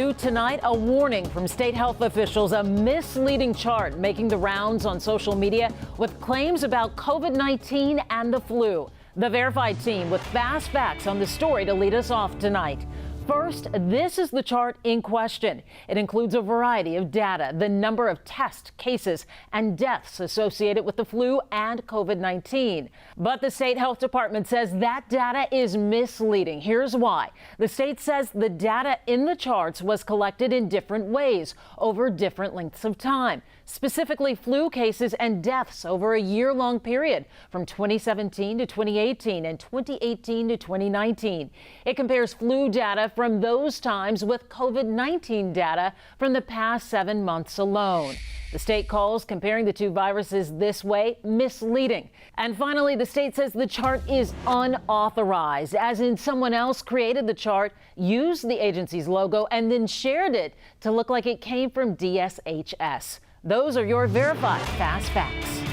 Tonight, a warning from state health officials, a misleading chart making the rounds on social media with claims about COVID-19 and the flu. The Verified team with fast facts on the story to lead us off tonight. First, this is the chart in question. It includes a variety of data, the number of tests, cases, and deaths associated with the flu and COVID-19. But the state health department says that data is misleading. Here's why. The state says the data in the charts was collected in different ways over different lengths of time, specifically flu cases and deaths over a year-long period from 2017 to 2018 and 2018 to 2019. It compares flu data from those times with COVID-19 data from the past 7 months alone. The state calls comparing the two viruses this way misleading. And finally, the state says the chart is unauthorized, as in someone else created the chart, used the agency's logo, and then shared it to look like it came from DSHS. Those are your Verified Fast Facts.